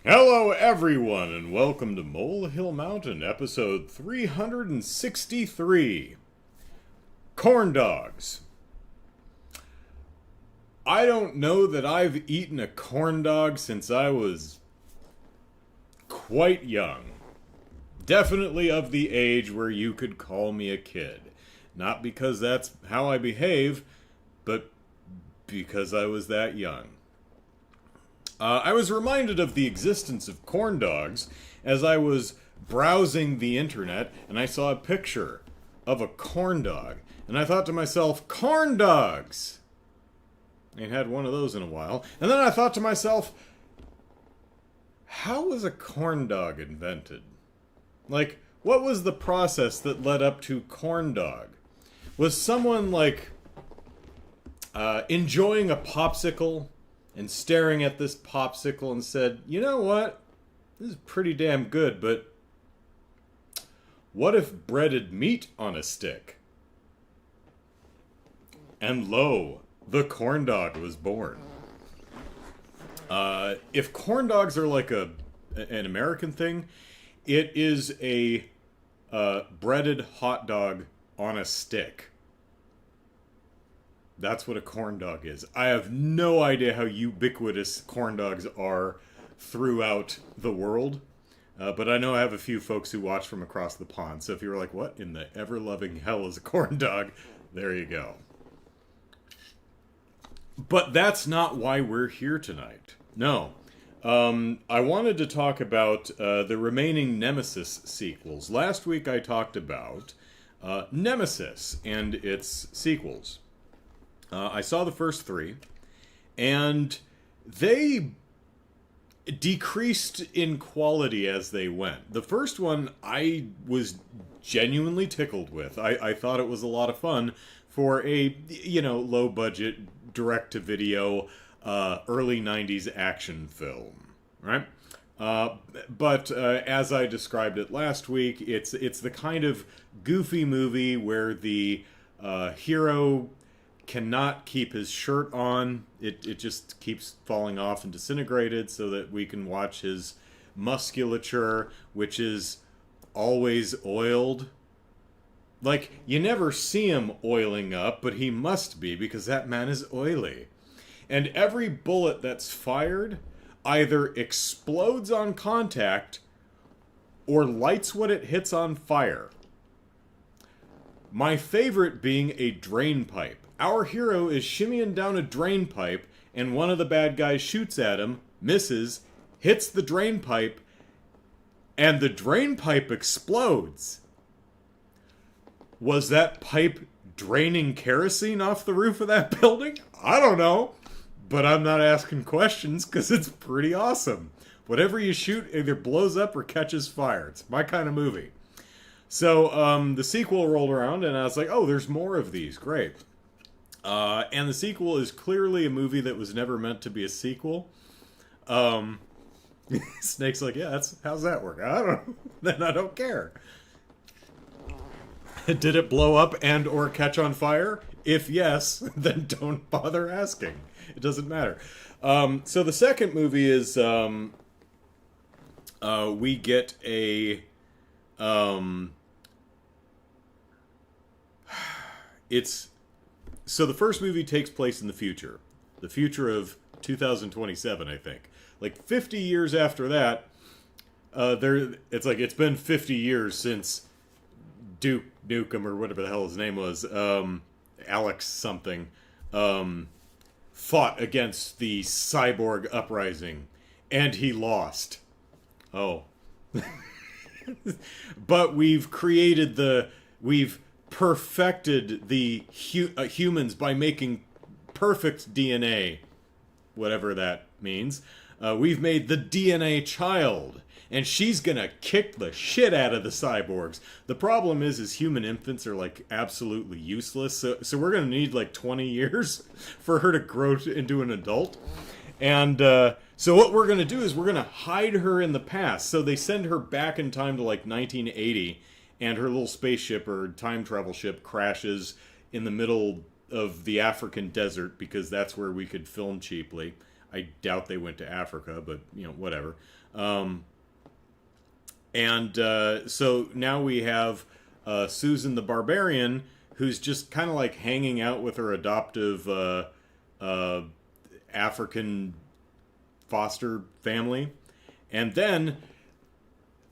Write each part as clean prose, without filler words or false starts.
Hello, everyone, and welcome to Molehill Mountain, episode 363 Corn Dogs. I don't know that I've eaten a corn dog since I was quite young. Definitely of the age where you could call me a kid. Not because that's how I behave, but because I was that young. I was reminded of the existence of corn dogs as I was browsing the internet and I saw a picture of a corn dog. And I thought to myself, corn dogs! I ain't had one of those in a while. And then I thought to myself, how was a corn dog invented? Like, what was the process that led up to corn dog? Was someone, enjoying a popsicle and staring at this popsicle and said, you know what? This is pretty damn good, but what if breaded meat on a stick? And lo, the corn dog was born. If corn dogs are like an American thing, it is a breaded hot dog on a stick. That's what a corn dog is. I have no idea how ubiquitous corn dogs are throughout the world. But I know I have a few folks who watch from across the pond. So if you're like, what in the ever-loving hell is a corn dog? There you go. But that's not why we're here tonight. No. I wanted to talk about the remaining Nemesis sequels. Last week I talked about Nemesis and its sequels. I saw the first three, and they decreased in quality as they went. The first one I was genuinely tickled with. I thought it was a lot of fun for a, low-budget, direct-to-video, early 90s action film, right? But as I described it last week, it's the kind of goofy movie where the hero cannot keep his shirt on. It just keeps falling off and disintegrated so that we can watch his musculature, which is always oiled. Like, you never see him oiling up, but he must be because that man is oily. And every bullet that's fired either explodes on contact or lights what it hits on fire. My favorite being a drain pipe. Our hero is shimmying down a drain pipe, and one of the bad guys shoots at him, misses, hits the drain pipe, and the drain pipe explodes. Was that pipe draining kerosene off the roof of that building? I don't know, but I'm not asking questions because it's pretty awesome. Whatever you shoot either blows up or catches fire. It's my kind of movie. So the sequel rolled around, and I was like, oh, there's more of these. Great. And the sequel is clearly a movie that was never meant to be a sequel. Snake's like, yeah, how's that work? I don't know. Then I don't care. Did it blow up and or catch on fire? If yes, then don't bother asking. It doesn't matter. So the second movie is we get a So the first movie takes place in the future. The future of 2027, I think. Like 50 years after that, it's been 50 years since Duke Nukem, or whatever the hell his name was, Alex something, fought against the cyborg uprising, and he lost. Oh. But we've perfected the humans by making perfect DNA, whatever that means. We've made the DNA child, and she's gonna kick the shit out of the cyborgs. The problem is human infants are like absolutely useless, so we're gonna need like 20 years for her to grow into an adult. And so what we're gonna do is we're gonna hide her in the past. So they send her back in time to like 1980, and her little spaceship or time travel ship crashes in the middle of the African desert because that's where we could film cheaply. I doubt they went to Africa, but whatever. So now we have Susan the Barbarian, who's just kind of like hanging out with her adoptive African foster family. And then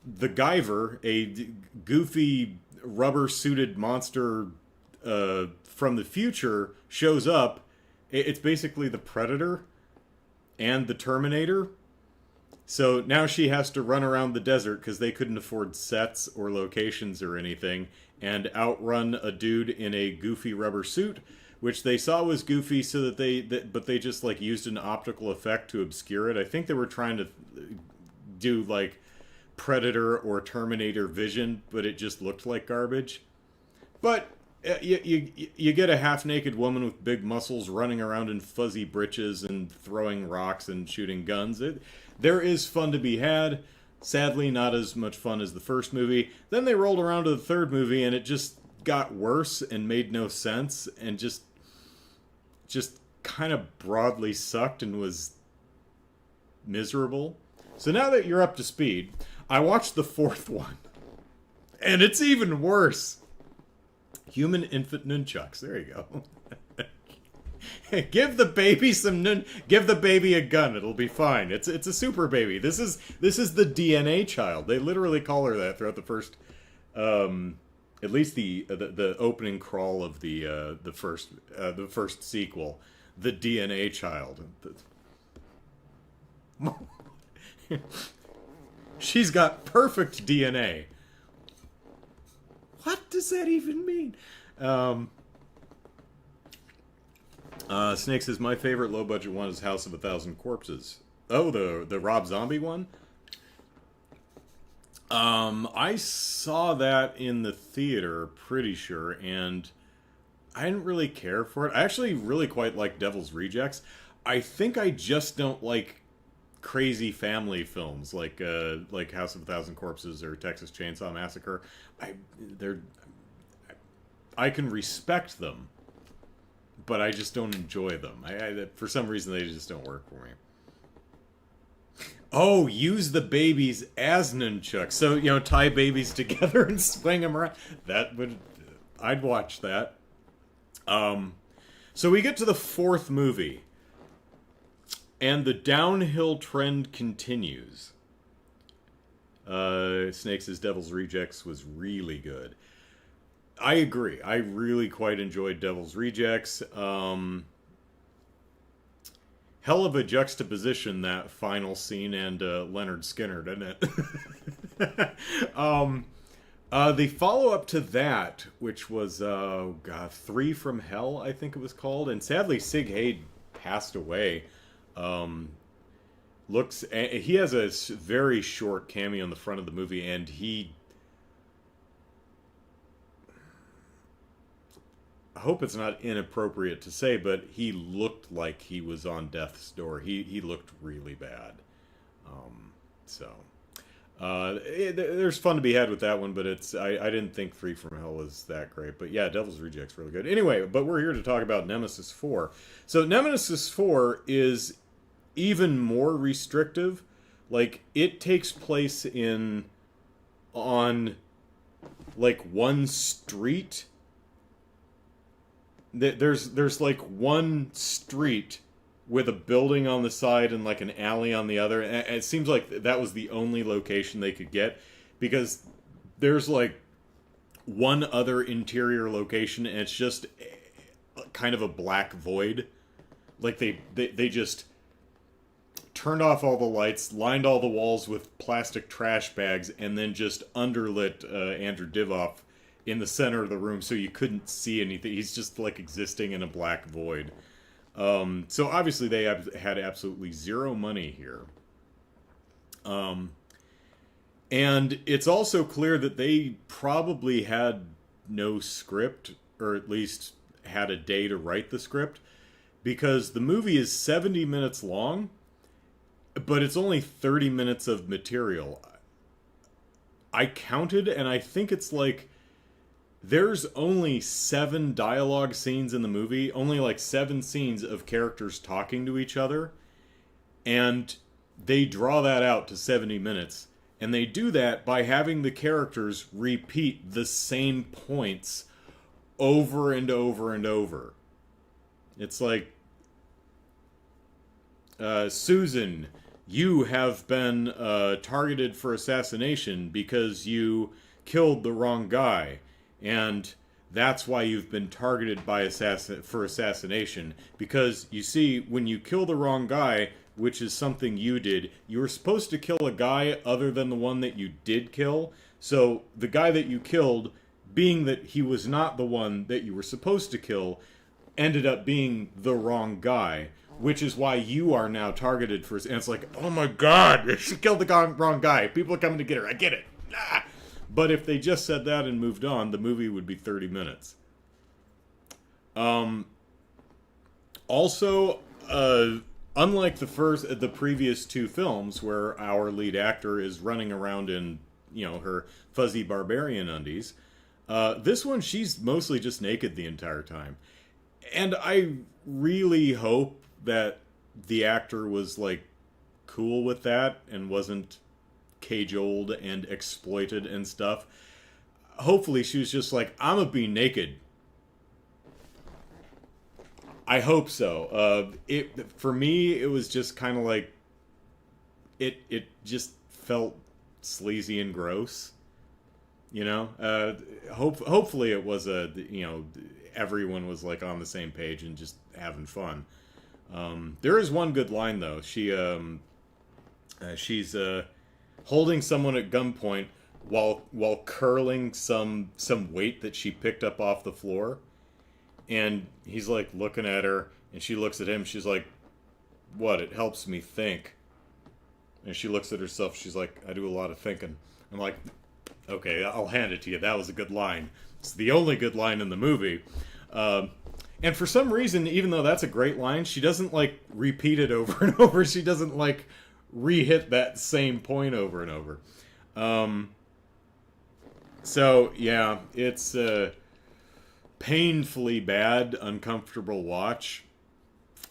the Guyver, a goofy rubber-suited monster from the future, shows up. It's basically the Predator and the Terminator. So now she has to run around the desert because they couldn't afford sets or locations or anything, and outrun a dude in a goofy rubber suit, which they saw was goofy, so but they just like used an optical effect to obscure it. I think they were trying to do like Predator or Terminator vision, but it just looked like garbage. But you get a half-naked woman with big muscles running around in fuzzy breeches and throwing rocks and shooting guns. There is fun to be had. Sadly, not as much fun as the first movie. Then they rolled around to the third movie, and it just got worse and made no sense, and just kind of broadly sucked and was miserable. So now that you're up to speed, I watched the fourth one, and it's even worse. Human infant nunchucks. There you go. Give the baby a gun. It'll be fine. It's a super baby. This is the DNA child. They literally call her that throughout the first, at least the opening crawl of the first sequel, the DNA child. She's got perfect DNA. What does that even mean? Snake says, my favorite low-budget one is House of a Thousand Corpses. Oh, the Rob Zombie one? I saw that in the theater, pretty sure, and I didn't really care for it. I actually really quite like Devil's Rejects. I think I just don't like crazy family films like House of a Thousand Corpses or Texas Chainsaw Massacre. I can respect them, but I just don't enjoy them. For some reason, they just don't work for me. Oh, use the babies as nunchucks. So, tie babies together and swing them around. I'd watch that. So we get to the fourth movie, and the downhill trend continues. Snake says Devil's Rejects was really good. I agree. I really quite enjoyed Devil's Rejects. Hell of a juxtaposition, that final scene and Leonard Skinner, didn't it? The follow-up to that, which was, Three from Hell, I think it was called, and sadly Sig Haig passed away. He has a very short cameo in the front of the movie, and I hope it's not inappropriate to say, but he looked like he was on death's door. He looked really bad. There's fun to be had with that one, but I didn't think Three from Hell was that great. But yeah, Devil's Rejects really good. Anyway, but we're here to talk about Nemesis 4. So Nemesis 4 is even more restrictive. Like, it takes place on like one street. There's like one street with a building on the side and like an alley on the other. And it seems like that was the only location they could get, because there's like one other interior location and it's just kind of a black void. Like they just turned off all the lights, lined all the walls with plastic trash bags, and then just underlit Andrew Divoff in the center of the room so you couldn't see anything. He's just like existing in a black void. So obviously they had absolutely zero money here. And it's also clear that they probably had no script, or at least had a day to write the script, because the movie is 70 minutes long, but it's only 30 minutes of material. I counted, and I think it's like there's only 7 dialogue scenes in the movie, only like 7 scenes of characters talking to each other, And they draw that out to 70 minutes. And they do that by having the characters repeat the same points over and over and over. It's like, Susan, you have been targeted for assassination because you killed the wrong guy. And that's why you've been targeted for assassination. Because, you see, when you kill the wrong guy, which is something you did, you were supposed to kill a guy other than the one that you did kill. So, the guy that you killed, being that he was not the one that you were supposed to kill, ended up being the wrong guy. Which is why you are now targeted for... And it's like, oh my god, she killed the wrong guy. People are coming to get her. I get it. Ah! But if they just said that and moved on, the movie would be 30 minutes. Also, unlike the previous two films, where our lead actor is running around in, her fuzzy barbarian undies, this one, she's mostly just naked the entire time. And I really hope that the actor was, cool with that and wasn't cajoled and exploited and stuff. Hopefully she was just like, I'm gonna be naked. I hope so. For me, it was just kind of like, it just felt sleazy and gross. Hopefully it was everyone was on the same page and just having fun. There is one good line though. She's holding someone at gunpoint while curling some weight that she picked up off the floor, and he's looking at her, and she looks at him. She's like, "What? It helps me think." And she looks at herself. She's like, "I do a lot of thinking." I'm like, "Okay, I'll hand it to you. That was a good line. It's the only good line in the movie." And for some reason, even though that's a great line, she doesn't repeat it over and over. She doesn't re-hit that same point over and over. So yeah, it's a painfully bad, uncomfortable watch,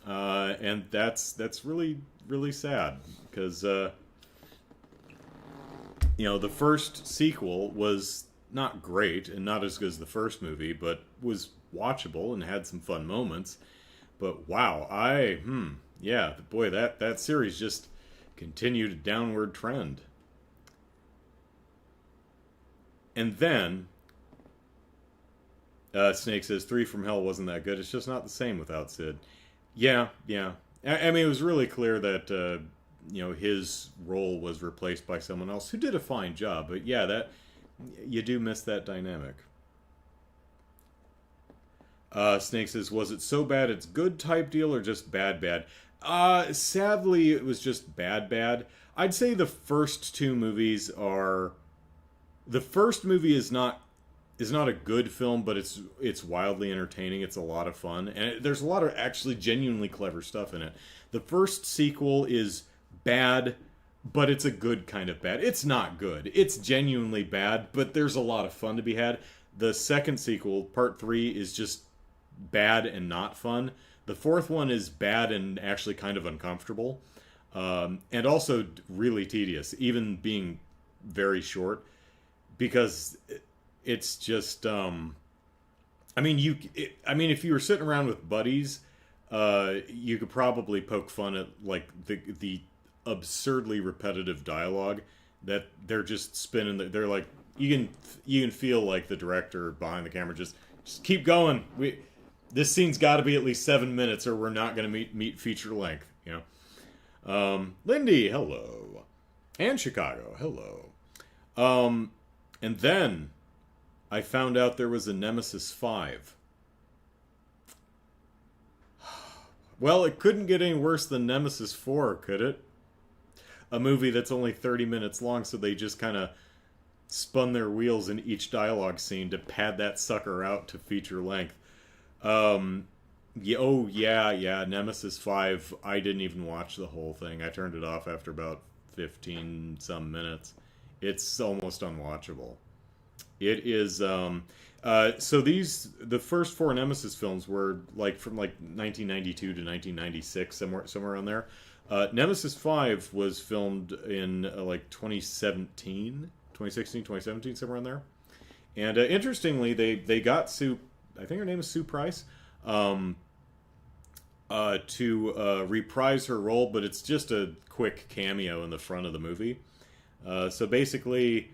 and that's really, really sad because the first sequel was not great and not as good as the first movie, but was watchable and had some fun moments. But wow, boy, that series just continued a downward trend. And then Snake says 3 from Hell wasn't that good. It's just not the same without Sid. Yeah. I mean, it was really clear that his role was replaced by someone else who did a fine job. But yeah, that you do miss that dynamic. Snake says, was it so bad it's good type deal or just bad? Sadly, it was just bad. I'd say the first two movies are... The first movie is not a good film, but it's wildly entertaining. It's a lot of fun. And there's a lot of actually genuinely clever stuff in it. The first sequel is bad, but it's a good kind of bad. It's not good. It's genuinely bad, but there's a lot of fun to be had. The second sequel, part 3, is just bad and not fun. The fourth one is bad and actually kind of uncomfortable. And also really tedious, even being very short. Because it's just... if you were sitting around with buddies, you could probably poke fun at the absurdly repetitive dialogue that they're just spinning. They're like, you can feel like the director behind the camera just keep going. This scene's got to be at least 7 minutes, or we're not going to meet feature length. Lindy, hello, and Chicago, hello. And then I found out there was a Nemesis 5. Well, it couldn't get any worse than Nemesis 4, could it? A movie that's only 30 minutes long, so they just kind of spun their wheels in each dialogue scene to pad that sucker out to feature length. Nemesis 5, I didn't even watch the whole thing. I turned it off after about 15 some minutes. It's almost unwatchable. It is, the first 4 Nemesis films were from 1992 to 1996, somewhere around there. Nemesis 5 was filmed in like 2016, 2017, somewhere in there. And interestingly, they got Sue, I think her name is Sue Price, to reprise her role, but it's just a quick cameo in the front of the movie. So basically,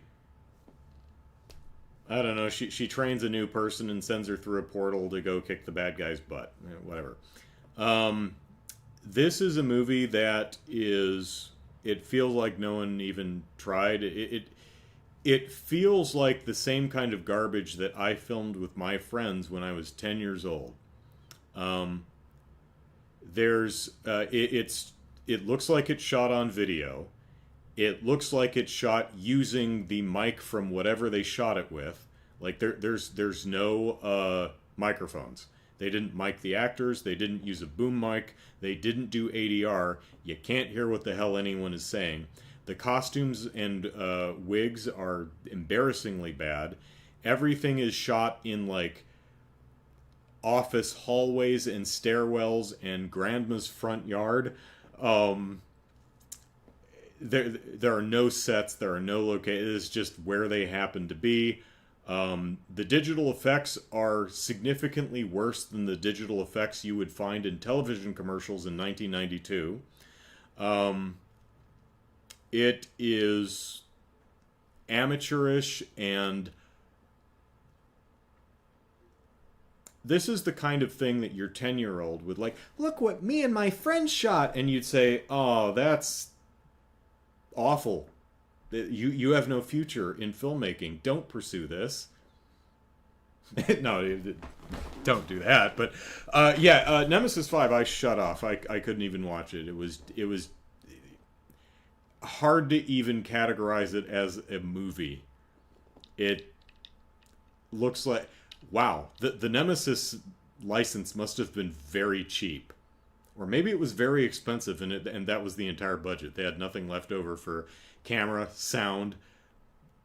I don't know, she trains a new person and sends her through a portal to go kick the bad guy's butt. Whatever. This is a movie that is... It feels like no one even tried. It feels like the same kind of garbage that I filmed with my friends when I was 10 years old. It looks like it's shot on video. It looks like it's shot using the mic from whatever they shot it with. Like there's no microphones. They didn't mic the actors. They didn't use a boom mic. They didn't do ADR. You can't hear what the hell anyone is saying. The costumes and wigs are embarrassingly bad. Everything is shot in like office hallways and stairwells and grandma's front yard. There are no sets. There are no locations. It's just where they happen to be. The digital effects are significantly worse than the digital effects you would find in television commercials in 1992. It is amateurish, and this is the kind of thing that your 10-year-old would like, look what me and my friend shot, and you'd say, oh, that's awful. You have no future in filmmaking. Don't pursue this. No, don't do that. But Nemesis 5, I shut off. I couldn't even watch it. It was hard to even categorize it as a movie. It looks like, wow, the Nemesis license must have been very cheap. Or maybe it was very expensive, and that was the entire budget. They had nothing left over for camera, sound,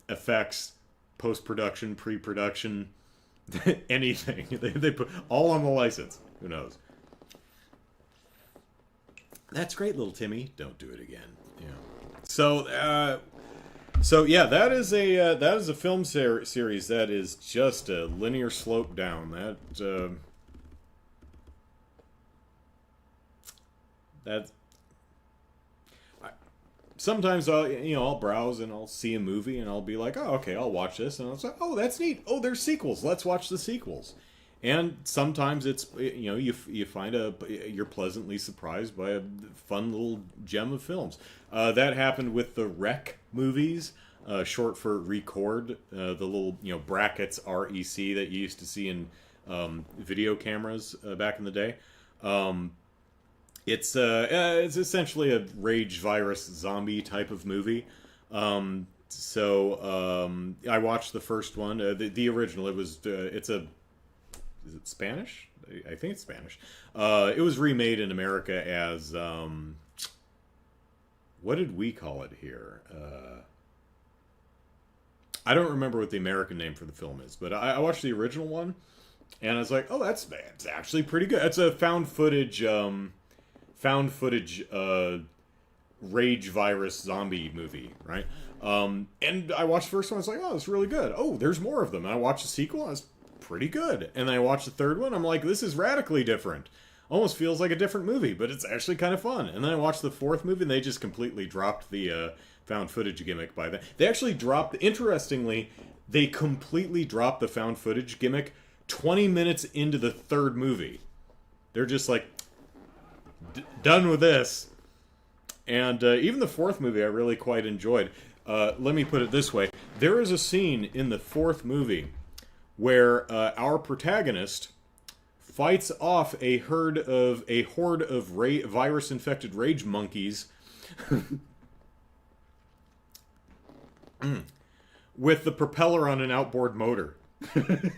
effects, post-production, pre-production, anything. They put all on the license. Who knows? That's great, little Timmy. Don't do it again. Yeah. So yeah, that is a film series that is just a linear slope down. Sometimes I'll browse and I'll see a movie and I'll be like, oh, okay, I'll watch this, and I'll say, oh, that's neat. Oh, there's sequels. Let's watch the sequels. And sometimes it's you find you're pleasantly surprised by a fun little gem of films. That happened with the Rec movies, short for record, the little brackets REC that you used to see in video cameras back in the day. It's essentially a rage virus zombie type of movie. I watched the first one, the original. Is it Spanish? I think it's Spanish. It was remade in America as what did we call it here? I don't remember what the American name for the film is, but I watched the original one, and I was like, oh, it's actually pretty good. It's a found footage rage virus zombie movie, right? And I watched the first one, I was like, oh, it's really good. Oh, there's more of them. And I watched the sequel, it's pretty good. And then I watched the third one, I'm like, this is radically different. Almost feels like a different movie, but it's actually kind of fun. And then I watched the fourth movie, and they just completely dropped the found footage gimmick by then. They actually interestingly, they completely dropped the found footage gimmick 20 minutes into the third movie. They're just like, done with this. And even the fourth movie I really quite enjoyed. Let me put it this way. There is a scene in the fourth movie where our protagonist fights off a horde of virus-infected rage monkeys with the propeller on an outboard motor. And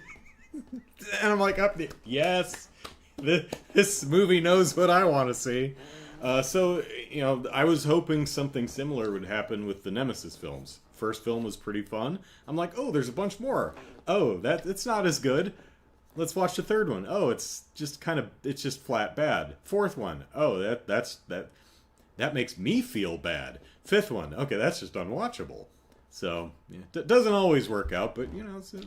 I'm like, yes, this movie knows what I want to see. So I was hoping something similar would happen with the Nemesis films. First film was pretty fun. I'm like, oh, there's a bunch more. Oh, it's not as good. Let's watch the third one. Oh, it's just flat bad. Fourth one. Oh, That makes me feel bad. Fifth one, okay, that's just unwatchable. So, yeah, doesn't always work out, but,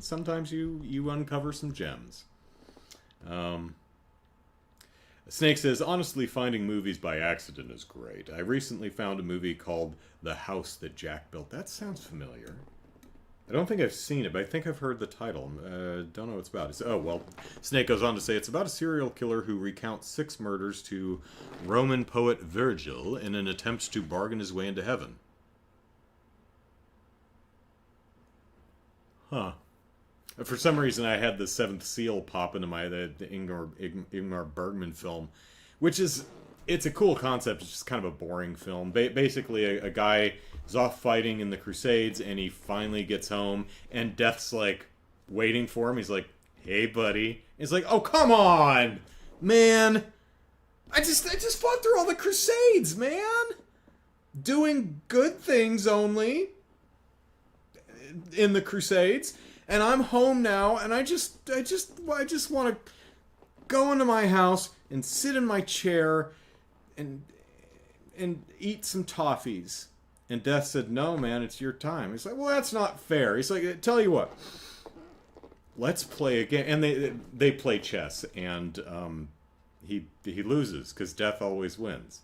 sometimes you uncover some gems. Snake says, honestly, finding movies by accident is great. I recently found a movie called The House That Jack Built. That sounds familiar. I don't think I've seen it, but I think I've heard the title. Don't know what it's about. Snake goes on to say, it's about a serial killer who recounts 6 murders to Roman poet Virgil in an attempt to bargain his way into heaven. Huh. For some reason, I had the Seventh Seal pop into the Ingmar Bergman film, which it's a cool concept. It's just kind of a boring film. Basically, a guy is off fighting in the Crusades, and he finally gets home, and Death's like waiting for him. He's like, "Hey, buddy." He's like, "Oh, come on, man! I just fought through all the Crusades, man. Doing good things only in the Crusades." And I'm home now, and I just want to go into my house and sit in my chair and eat some toffees. And Death said, "No, man, it's your time." He's like, "Well, that's not fair." He's like, "Tell you what, let's play a game." And they play chess, and he loses because Death always wins.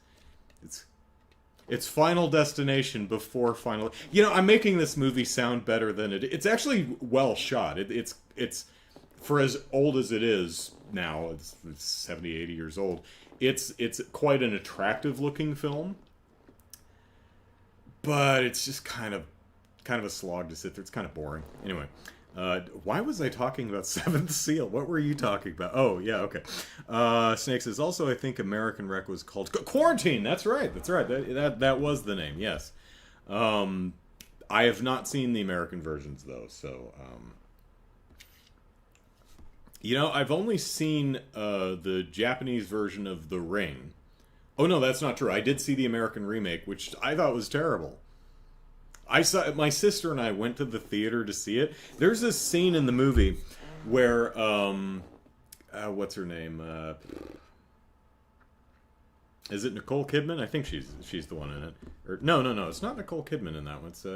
It's Final Destination before Final... I'm making this movie sound better than it's actually well shot. It's for as old as it is now, it's 70, 80 years old. It's quite an attractive looking film. But it's just kind of a slog to sit through. It's kind of boring. Anyway, why was I talking about Seventh Seal? What were you talking about? Oh, yeah, okay. Snake says, also, I think American Wreck was called Quarantine. That's right. That was the name, yes. I have not seen the American versions, though, so... I've only seen the Japanese version of The Ring. Oh, no, that's not true. I did see the American remake, which I thought was terrible. My sister and I went to the theater to see it. There's this scene in the movie where, what's her name? Is it Nicole Kidman? I think she's the one in it. Or no, it's not Nicole Kidman in that one. It's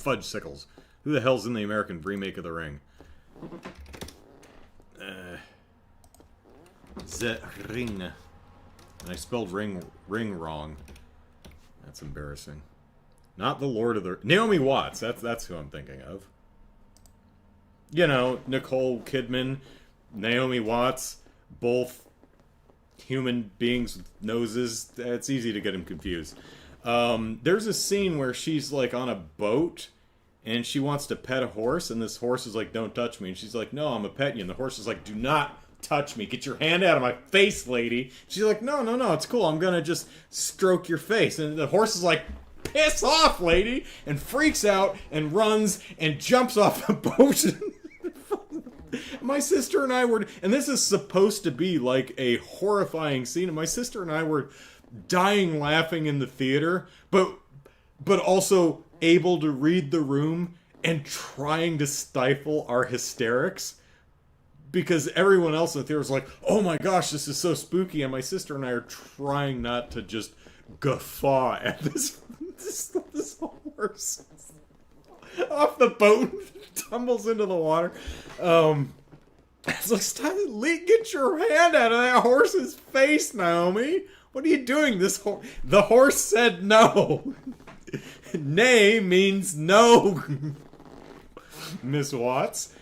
Fudge Sickles. Who the hell's in the American remake of The Ring? The Ring. And I spelled ring wrong. That's embarrassing. Not the Lord of the... Naomi Watts. That's who I'm thinking of. Nicole Kidman, Naomi Watts, both human beings with noses. It's easy to get them confused. There's a scene where she's like on a boat and she wants to pet a horse, and this horse is like, "Don't touch me." And she's like, "No, I'm a pet you." And the horse is like, "Do not touch me. Get your hand out of my face, lady." She's like, No, it's cool. I'm gonna just stroke your face." And the horse is like, "Piss off, lady," and freaks out and runs and jumps off the boat. My sister and I were, and this is supposed to be like a horrifying scene, and my sister and I were dying laughing in the theater, but also able to read the room and trying to stifle our hysterics. Because everyone else in the theater was like, "Oh my gosh, this is so spooky," and my sister and I are trying not to just guffaw at this horse off the boat, tumbles into the water. It's like, get your hand out of that horse's face, Naomi. What are you doing? The horse said no. Nay means no. Miss Watts.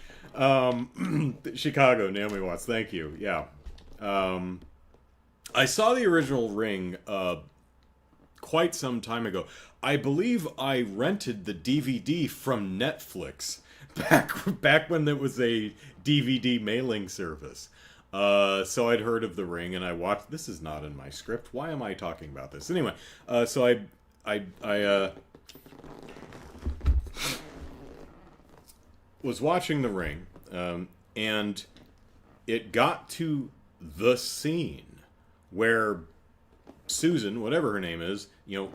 Chicago, Naomi Watts. Thank you. Yeah. I saw the original Ring quite some time ago. I believe I rented the DVD from Netflix back when there was a DVD mailing service. So I'd heard of The Ring, and I watched... This is not in my script. Why am I talking about this? Anyway, so I was watching The Ring, and it got to the scene where Susan, whatever her name is,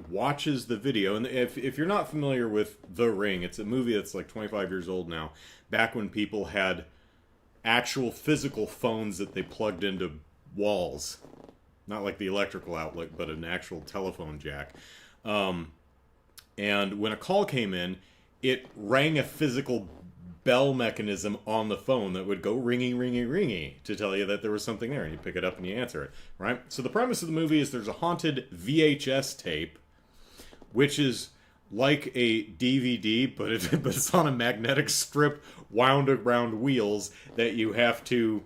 watches the video. And if you're not familiar with The Ring, it's a movie that's like 25 years old now, back when people had actual physical phones that they plugged into walls. not like the electrical outlet, but an actual telephone jack. Um, and when a call came in, it rang a physical bell mechanism on the phone that would go ringy, ringy, ringy to tell you that there was something there, and you pick it up and you answer it, right? So the premise of the movie is there's a haunted VHS tape, which is like a DVD, but it's on a magnetic strip wound around wheels that you have to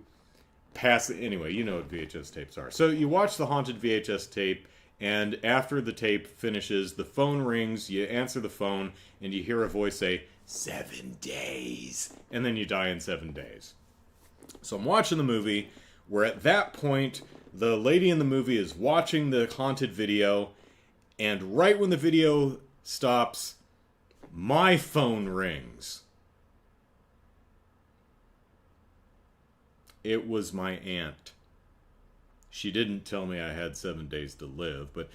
pass. Anyway, you know what VHS tapes are. So you watch the haunted VHS tape, and after the tape finishes, the phone rings, you answer the phone, and you hear a voice say, 7 days. And then you die in 7 days. So I'm watching the movie, where at that point, the lady in the movie is watching the haunted video, and right when the video stops, my phone rings. It was my aunt. She didn't tell me I had 7 days to live, but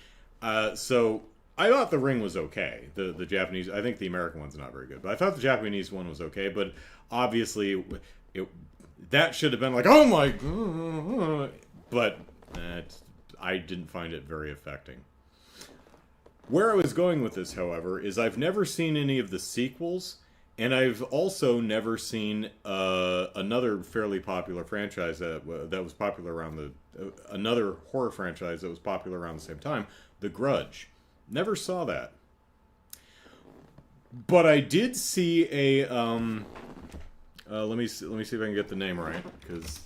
so I thought the ring was okay. The Japanese, I think the American one's not very good, but I thought the Japanese one was okay. But obviously, that should have been like, oh my god, but I didn't find it very affecting. Where I was going with this, however, is I've never seen any of the sequels, and I've also never seen another fairly popular franchise that was popular around another horror franchise that was popular around the same time, The Grudge. Never saw that. But I did see a let me see if I can get the name right, because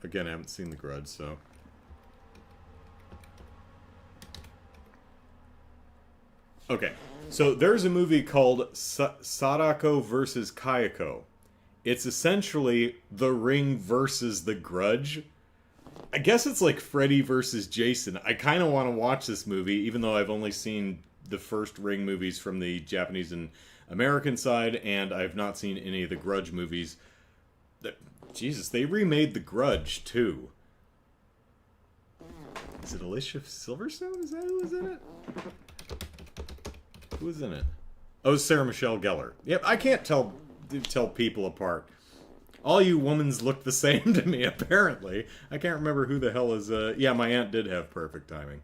again, I haven't seen The Grudge, so. Okay, so there's a movie called Sadako versus Kayako. It's essentially The Ring versus The Grudge. I guess it's like Freddy versus Jason. I kind of want to watch this movie, even though I've only seen the first Ring movies from the Japanese and American side, and I've not seen any of the Grudge movies. Jesus, they remade The Grudge, too. Is it Alicia Silverstone? Is that who was in it? Who was in it? Oh, Sarah Michelle Gellar. Yep, I can't tell people apart. All you womans look the same to me, apparently. I can't remember who the hell is... yeah, my aunt did have perfect timing.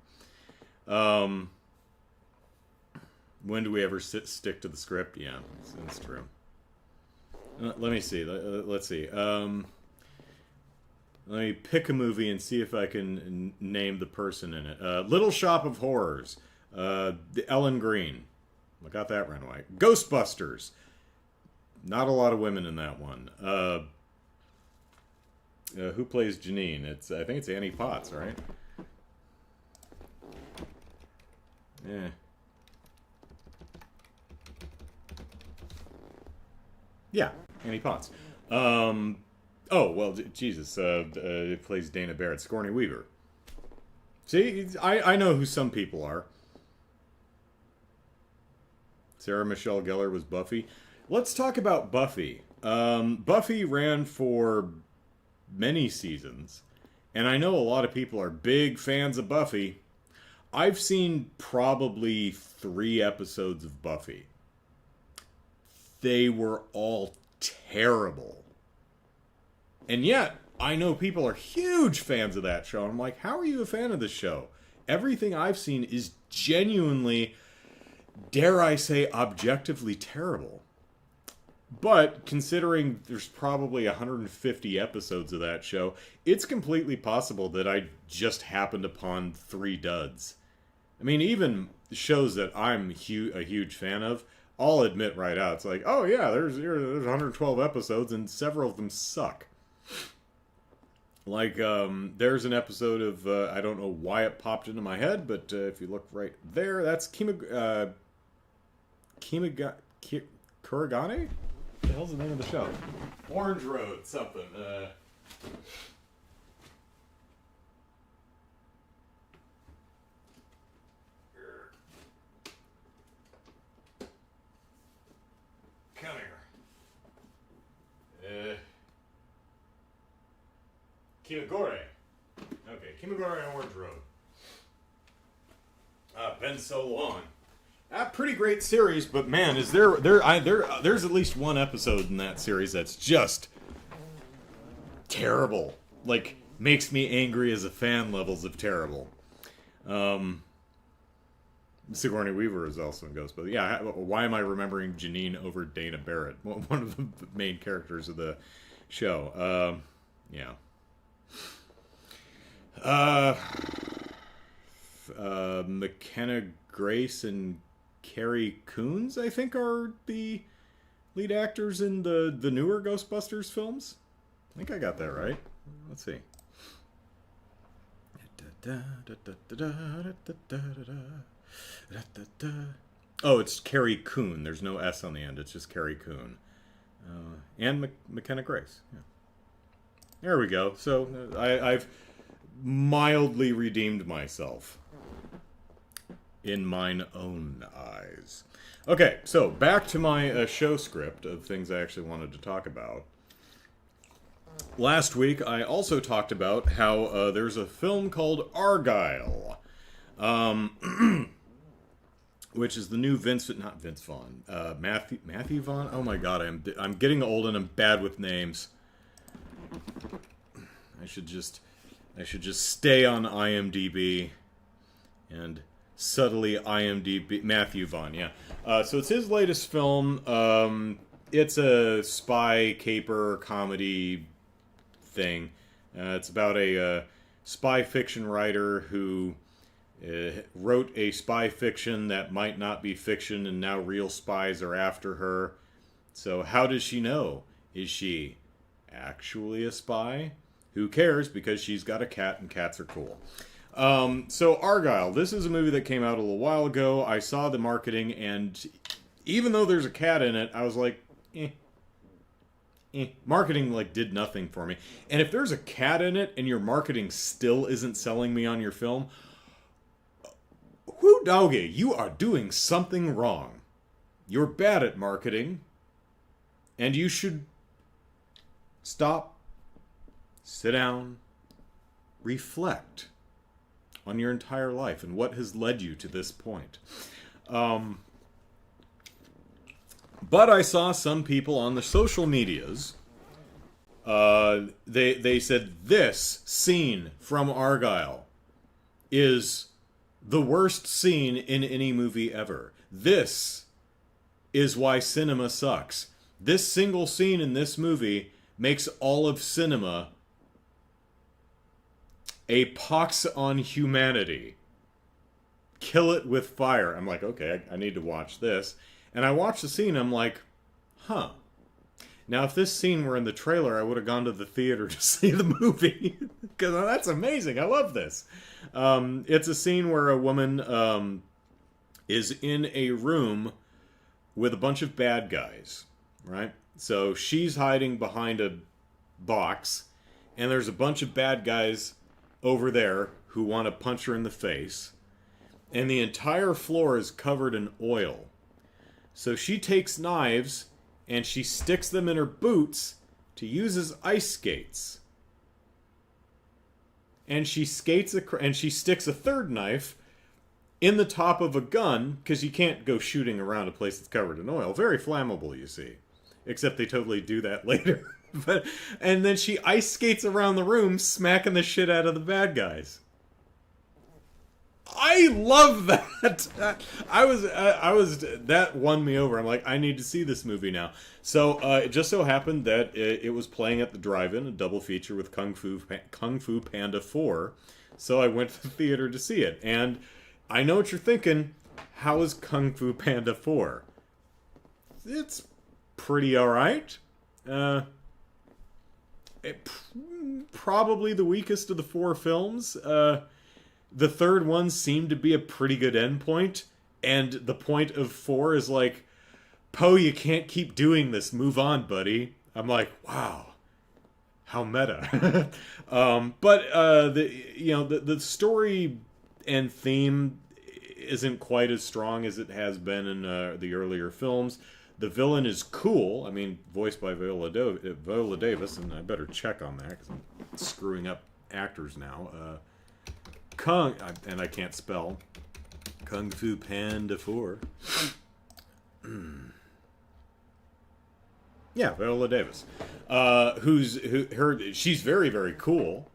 When do we ever stick to the script? Yeah, that's true. Let me see. Let's see. Let me pick a movie and see if I can name the person in it. Little Shop of Horrors. Ellen Green. I got that right away. Ghostbusters. Not a lot of women in that one. Who plays Janine? I think it's Annie Potts, right? Yeah. Yeah, Annie Potts. Oh, well, Jesus. It plays Dana Barrett. Sigourney Weaver. See, I know who some people are. Sarah Michelle Gellar was Buffy. Let's talk about Buffy. Buffy ran for many seasons, and I know a lot of people are big fans of Buffy. I've seen probably 3 episodes of Buffy. They were all terrible. And yet, I know people are huge fans of that show. I'm like, how are you a fan of this show? Everything I've seen is genuinely, dare I say, objectively terrible. But considering there's probably 150 episodes of that show, it's completely possible that I just happened upon 3 duds. I mean, even shows that I'm a huge fan of, I'll admit right out, it's like, oh yeah, there's 112 episodes and several of them suck. Like, there's an episode of, I don't know why it popped into my head, but if you look right there, that's Kuragane? What the hell's the name of the show? Orange Road, something. Come here. Kimagure. Okay, Kimagure and Orange Road. Been so long. Pretty great series, but man, is there's at least one episode in that series that's just terrible. Like, makes me angry as a fan levels of terrible. Sigourney Weaver is also in Ghostbusters. Yeah, why am I remembering Janine over Dana Barrett? One of the main characters of the show. Yeah. McKenna Grace and Carrie Coons, I think, are the lead actors in the newer Ghostbusters films. I think I got that right. Let's see. Oh, it's Carrie Coon. There's no S on the end. It's just Carrie Coon. And McKenna Grace. Yeah. There we go. So I've mildly redeemed myself in mine own eyes. Okay, so back to my show script of things I actually wanted to talk about. Last week, I also talked about how there's a film called Argylle, which is the new not Vince Vaughn, Matthew Vaughn. Oh my God, I'm getting old and I'm bad with names. I should just stay on IMDb and subtly IMDb Matthew Vaughn. Yeah, so it's his latest film. It's a spy caper comedy thing. It's about a spy fiction writer who wrote a spy fiction that might not be fiction, and now real spies are after her. So how does she know? Is she actually a spy? Who cares, because she's got a cat and cats are cool. So Argylle, this is a movie that came out a little while ago. I saw the marketing, and even though there's a cat in it, I was like, marketing did nothing for me. And if there's a cat in it and your marketing still isn't selling me on your film, whoo doggy, you are doing something wrong. You're bad at marketing, and you should stop, sit down, reflect on your entire life and what has led you to this point. But I saw some people on the social medias, they said this scene from Argylle is the worst scene in any movie ever. This is why cinema sucks. This single scene in this movie makes all of cinema a pox on humanity. Kill it with fire. I'm like, okay, I need to watch this. And I watched the scene, I'm like, huh. Now, if this scene were in the trailer, I would have gone to the theater to see the movie. Because that's amazing. I love this. It's a scene where a woman is in a room with a bunch of bad guys, right? So she's hiding behind a box, and there's a bunch of bad guys over there who want to punch her in the face. And the entire floor is covered in oil. So she takes knives and she sticks them in her boots to use as ice skates. And she sticks a third knife in the top of a gun, because you can't go shooting around a place that's covered in oil. Very flammable, you see. Except they totally do that later. And then she ice skates around the room, smacking the shit out of the bad guys. I love that. That won me over. I'm like, I need to see this movie now. So it just so happened that it was playing at the drive-in, a double feature with Kung Fu Panda 4. So I went to the theater to see it. And I know what you're thinking. How is Kung Fu Panda 4? It's pretty alright. Probably the weakest of the four films. The third one seemed to be a pretty good endpoint, and the point of 4 is like, Poe, you can't keep doing this. Move on, buddy. I'm like, wow, how meta. But the story and theme isn't quite as strong as it has been in the earlier films. The villain is cool. I mean, voiced by Viola Davis, and I better check on that because I'm screwing up actors now. And I can't spell. Kung Fu Panda 4. Yeah, Viola Davis. She's very, very cool.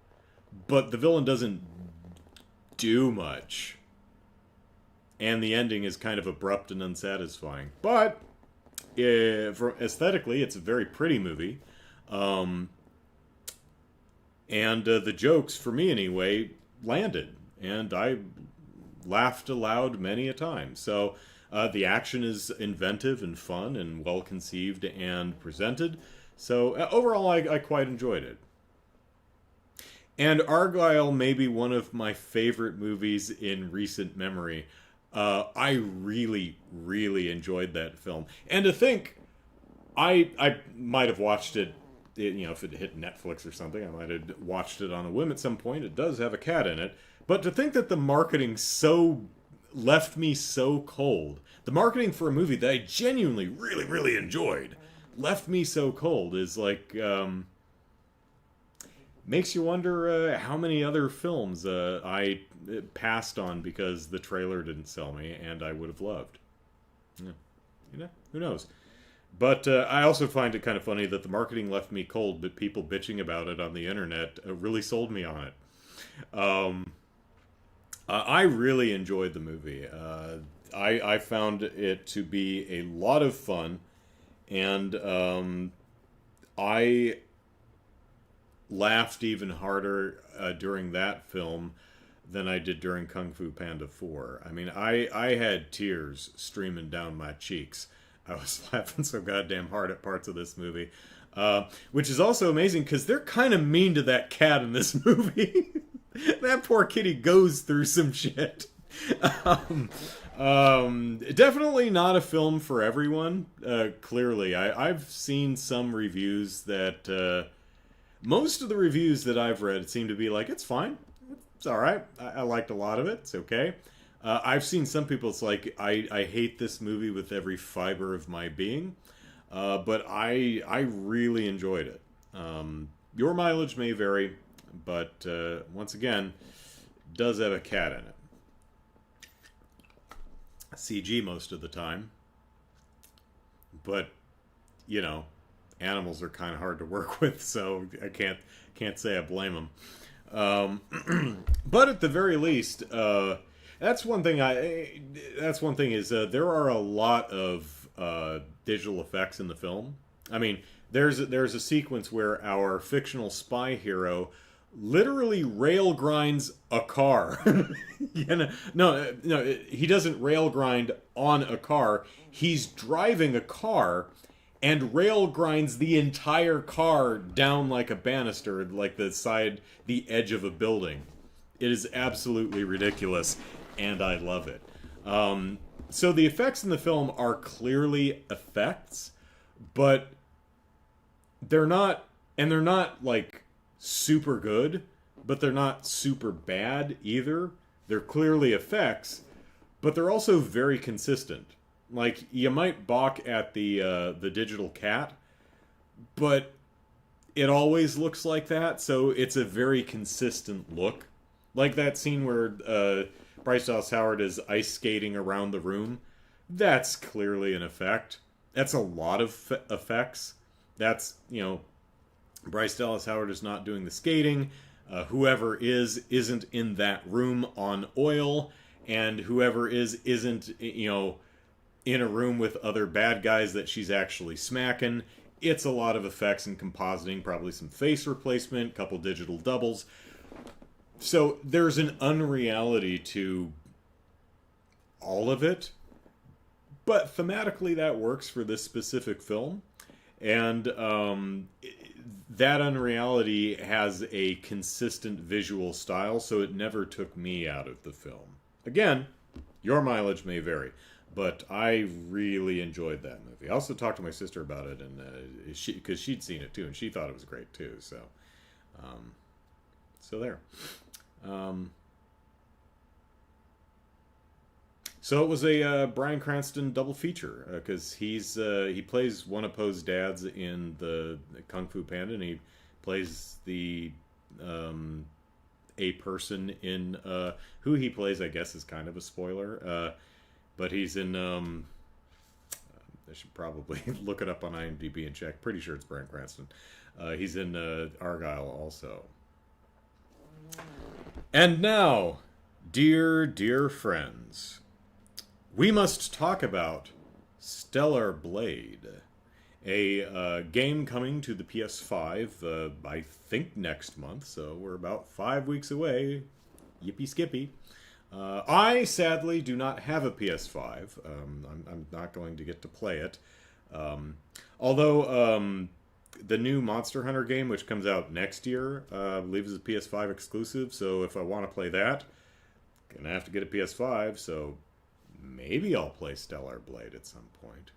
but the villain doesn't do much. And the ending is kind of abrupt and unsatisfying. But aesthetically, it's a very pretty movie. And the jokes, for me anyway, landed. And I laughed aloud many a time. So the action is inventive and fun and well conceived and presented. So overall, I quite enjoyed it. And Argylle may be one of my favorite movies in recent memory. I really, really enjoyed that film. And to think, I might have watched it, you know, if it hit Netflix or something, I might have watched it on a whim at some point. It does have a cat in it. But to think that the marketing so left me so cold, the marketing for a movie that I genuinely, really, really enjoyed, left me so cold is like, makes you wonder how many other films I passed on because the trailer didn't sell me and I would have loved. Yeah. You know, who knows? But I also find it kind of funny that the marketing left me cold, but people bitching about it on the internet really sold me on it. I really enjoyed the movie. I found it to be a lot of fun, and I laughed even harder during that film than I did during Kung Fu Panda 4. I mean, I had tears streaming down my cheeks. I was laughing so goddamn hard at parts of this movie. Which is also amazing because they're kind of mean to that cat in this movie. That poor kitty goes through some shit. Definitely not a film for everyone. Clearly, I've seen some reviews that most of the reviews that I've read seem to be like, it's fine, it's all right. I liked a lot of it. It's okay. I've seen some people. It's like I hate this movie with every fiber of my being. But I really enjoyed it. Your mileage may vary, but once again, it does have a cat in it. CG most of the time. But, you know, animals are kind of hard to work with, so I can't say I blame them. But at the very least, that's one thing is there are a lot of digital effects in the film. I mean, there's a sequence where our fictional spy hero literally rail grinds a car. No, he doesn't rail grind on a car. He's driving a car and rail grinds the entire car down like a banister, like the edge of a building. It is absolutely ridiculous, and I love it. So the effects in the film are clearly effects, but they're not like super good, but they're not super bad either. They're clearly effects, but they're also very consistent. Like, you might balk at the digital cat, but it always looks like that, so it's a very consistent look. Like that scene where Bryce Dallas Howard is ice skating around the room. That's clearly an effect. That's a lot of effects. That's, Bryce Dallas Howard is not doing the skating. Whoever isn't in that room on oil. And whoever isn't, in a room with other bad guys that she's actually smacking. It's a lot of effects and compositing, probably some face replacement, a couple digital doubles. So there's an unreality to all of it, but thematically that works for this specific film. And that unreality has a consistent visual style, so it never took me out of the film. Again, your mileage may vary, but I really enjoyed that movie. I also talked to my sister about it, and because she'd seen it too, and she thought it was great too. So there. So it was a Bryan Cranston double feature because he plays one of Poe's dads in the Kung Fu Panda, and he plays the a person in who he plays. I guess is kind of a spoiler, but he's in. I should probably look it up on IMDb and check. Pretty sure it's Bryan Cranston. He's in Argylle also. And now, dear, dear friends, we must talk about Stellar Blade, a game coming to the PS5, I think next month, so we're about 5 weeks away. Yippee skippy. I sadly do not have a PS5. I'm not going to get to play it. Although the new Monster Hunter game, which comes out next year, I believe is a PS5 exclusive, so if I want to play that, I'm going to have to get a PS5, so maybe I'll play Stellar Blade at some point.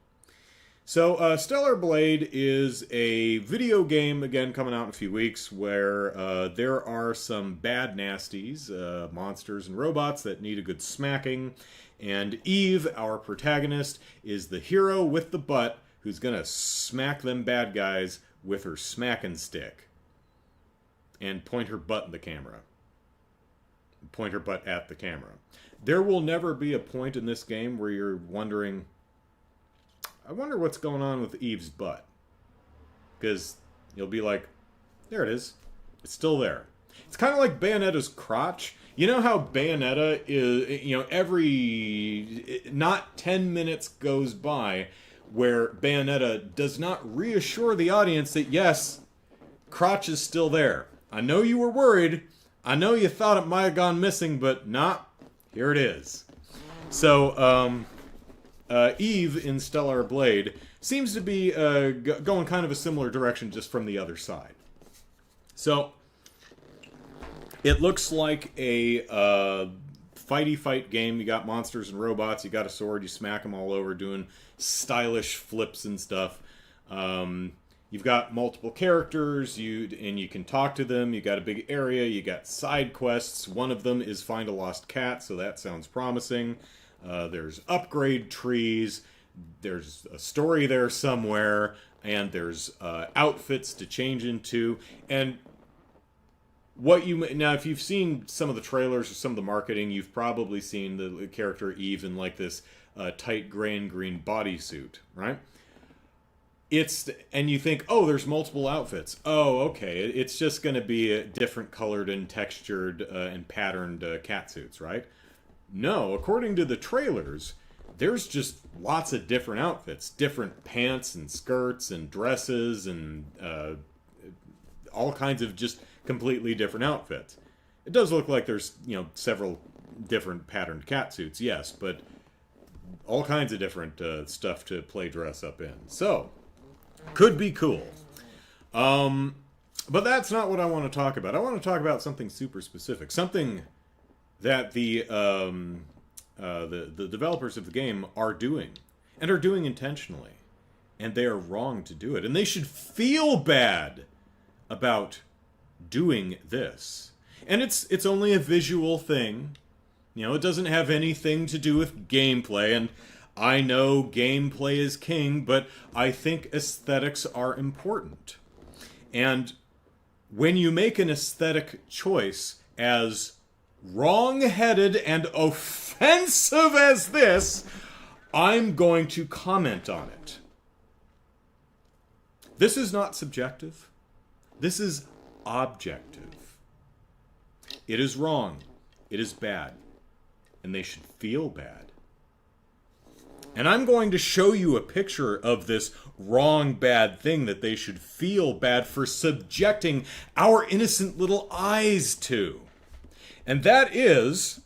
So, Stellar Blade is a video game, again, coming out in a few weeks, where there are some bad nasties, monsters and robots that need a good smacking, and Eve, our protagonist, is the hero with the butt who's gonna smack them bad guys with her smacking stick. And point her butt in the camera. Point her butt at the camera. There will never be a point in this game where you're wondering, I wonder what's going on with Eve's butt. Because you'll be like, there it is. It's still there. It's kind of like Bayonetta's crotch. You know how Bayonetta is, not 10 minutes goes by where Bayonetta does not reassure the audience that, yes, crotch is still there. I know you were worried. I know you thought it might have gone missing, but nah, here it is. So, Eve in Stellar Blade seems to be going kind of a similar direction, just from the other side. So, it looks like a fighty fight game. You got monsters and robots, you got a sword, you smack them all over doing stylish flips and stuff. You've got multiple characters, and you can talk to them. You got a big area, you got side quests. One of them is find a lost cat, so that sounds promising. There's upgrade trees, there's a story there somewhere, and there's outfits to change into. And now, if you've seen some of the trailers or some of the marketing, you've probably seen the character Eve in like this tight gray and green bodysuit, right? And you think, oh, there's multiple outfits. Oh, okay, it's just going to be different colored and textured and patterned catsuits, right? No, according to the trailers, there's just lots of different outfits. Different pants and skirts and dresses and all kinds of just completely different outfits. It does look like there's, several different patterned catsuits, yes, but all kinds of different stuff to play dress up in. So, could be cool. But that's not what I want to talk about. I want to talk about something super specific. Something that the developers of the game are doing. And are doing intentionally. And they are wrong to do it. And they should feel bad about doing this. And it's only a visual thing. It doesn't have anything to do with gameplay. And I know gameplay is king, but I think aesthetics are important. And when you make an aesthetic choice as wrong-headed and offensive as this, I'm going to comment on it. This is not subjective. This is objective. It is wrong. It is bad. And they should feel bad. And I'm going to show you a picture of this wrong, bad thing that they should feel bad for subjecting our innocent little eyes to. And that is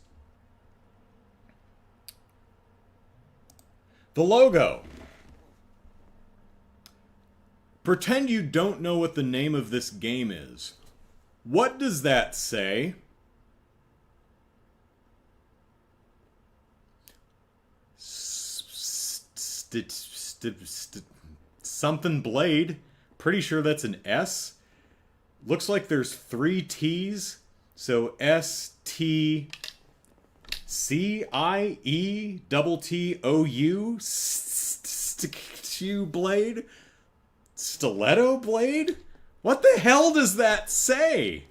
the logo. Pretend you don't know what the name of this game is. What does that say? Something Blade. Pretty sure that's an S. Looks like there's 3 T's. So STCIETTOU. Blade? Stiletto Blade? What the hell does that say?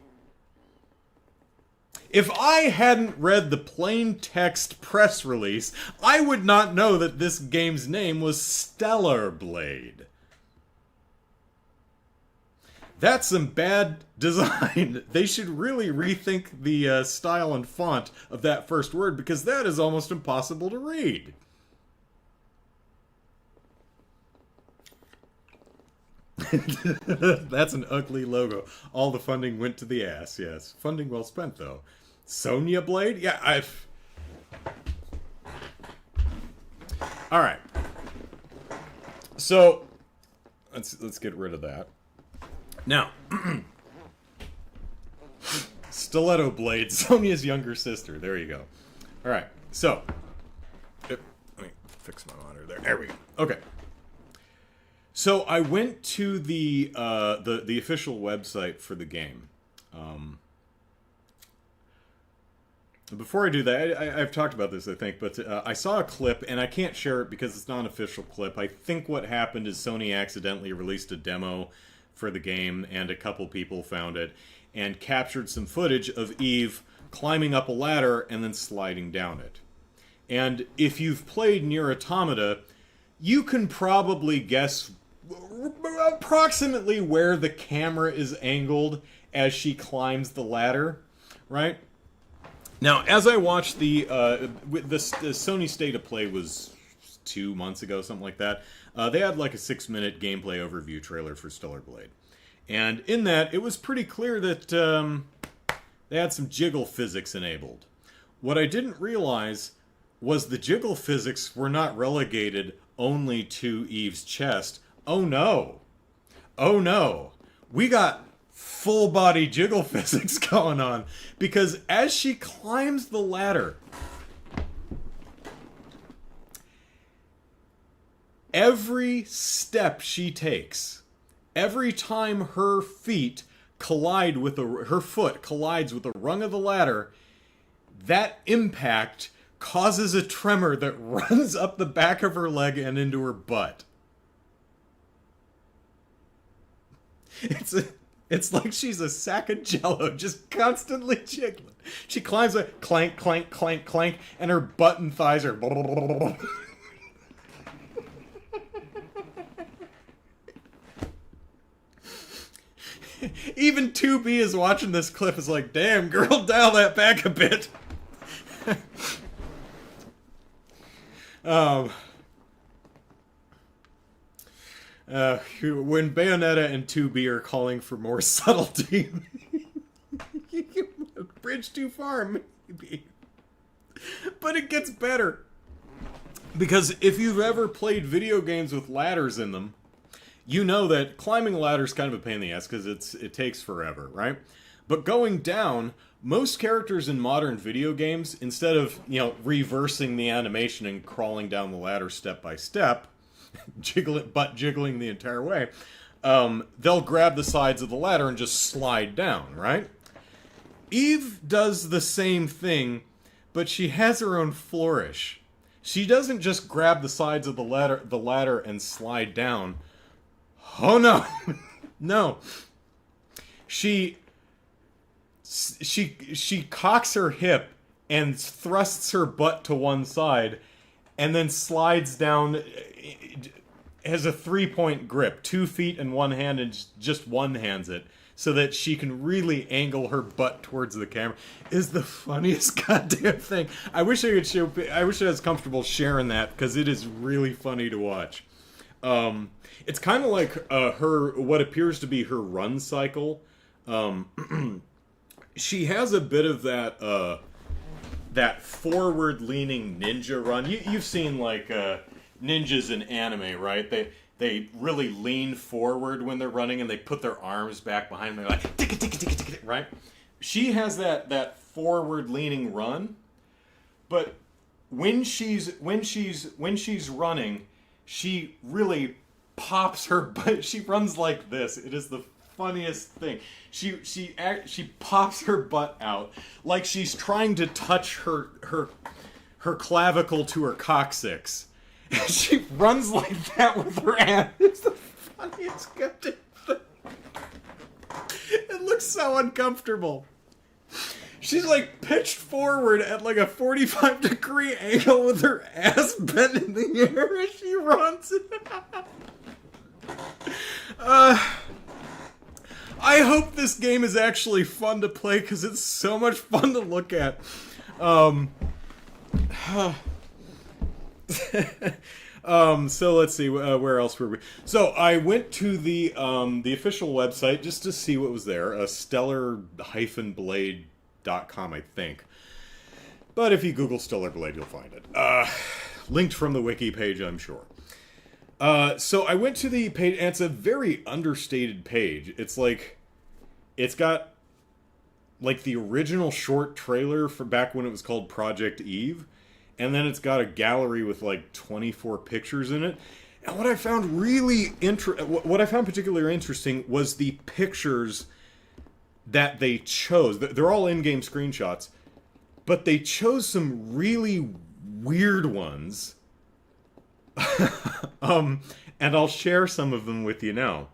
If I hadn't read the plain text press release, I would not know that this game's name was Stellar Blade. That's some bad design. They should really rethink the style and font of that first word, because that is almost impossible to read. That's an ugly logo. All the funding went to the ass, yes. Funding well spent, though. Sonya Blade? Yeah, I've... Alright. So, let's get rid of that. Now, Stiletto Blade, Sonya's younger sister. There you go. All right, so let me fix my monitor there. There we go. Okay. So I went to the official website for the game. Before I do that, I've talked about this, I think, but I saw a clip, and I can't share it because it's not an official clip. I think what happened is Sony accidentally released a demo for the game, and a couple people found it, and captured some footage of Eve climbing up a ladder and then sliding down it. And if you've played Nier Automata, you can probably guess approximately where the camera is angled as she climbs the ladder, right? Now, as I watched the Sony State of Play was 2 months ago, something like that. They had like a 6-minute gameplay overview trailer for Stellar Blade. And in that, it was pretty clear that they had some jiggle physics enabled. What I didn't realize was the jiggle physics were not relegated only to Eve's chest. Oh no. Oh no. We got full body jiggle physics going on. Because as she climbs the ladder, every step she takes, every time her feet collide with her foot collides with the rung of the ladder, that impact causes a tremor that runs up the back of her leg and into her butt. It's like she's a sack of jello, just constantly jiggling. She climbs a clank, clank, clank, clank, and her butt and thighs are... Even 2B is watching this clip, is like, damn, girl, dial that back a bit. When Bayonetta and 2B are calling for more subtlety, bridge too far, maybe. But it gets better. Because if you've ever played video games with ladders in them, you know that climbing a ladder is kind of a pain in the ass because it takes forever, right? But going down, most characters in modern video games, instead of, reversing the animation and crawling down the ladder step by step, butt jiggling the entire way, they'll grab the sides of the ladder and just slide down, right? Eve does the same thing, but she has her own flourish. She doesn't just grab the sides of the ladder and slide down. Oh no. No. She cocks her hip and thrusts her butt to one side and then slides down, has a 3-point grip, 2 feet in one hand and just one-hands it so that she can really angle her butt towards the camera. Is the funniest goddamn thing. I wish I was comfortable sharing that because it is really funny to watch. It's kind of like what appears to be her run cycle. She has a bit of that forward-leaning ninja run. You've seen like ninjas in anime, right? They really lean forward when they're running and they put their arms back behind them. They're like tick tick tick tick, right? She has that forward-leaning run, but when she's running, she really pops her butt. She runs like this. It is the funniest thing. She pops her butt out like she's trying to touch her clavicle to her coccyx. She runs like that with her hand. It's the funniest goddamn thing. It looks so uncomfortable. She's like pitched forward at like a 45-degree angle with her ass bent in the air as she runs. I hope this game is actually fun to play because it's so much fun to look at. So let's see, where else were we? So I went to the official website just to see what was there, stellar-blade.com, I think. But if you Google Stellar Blade, you'll find it. Linked from the wiki page, I'm sure. So I went to the page, and it's a very understated page. It's got like the original short trailer for back when it was called Project Eve, and then it's got a gallery with like 24 pictures in it. And what I found particularly interesting was the pictures that they chose. They're all in-game screenshots, but they chose some really weird ones. And I'll share some of them with you now.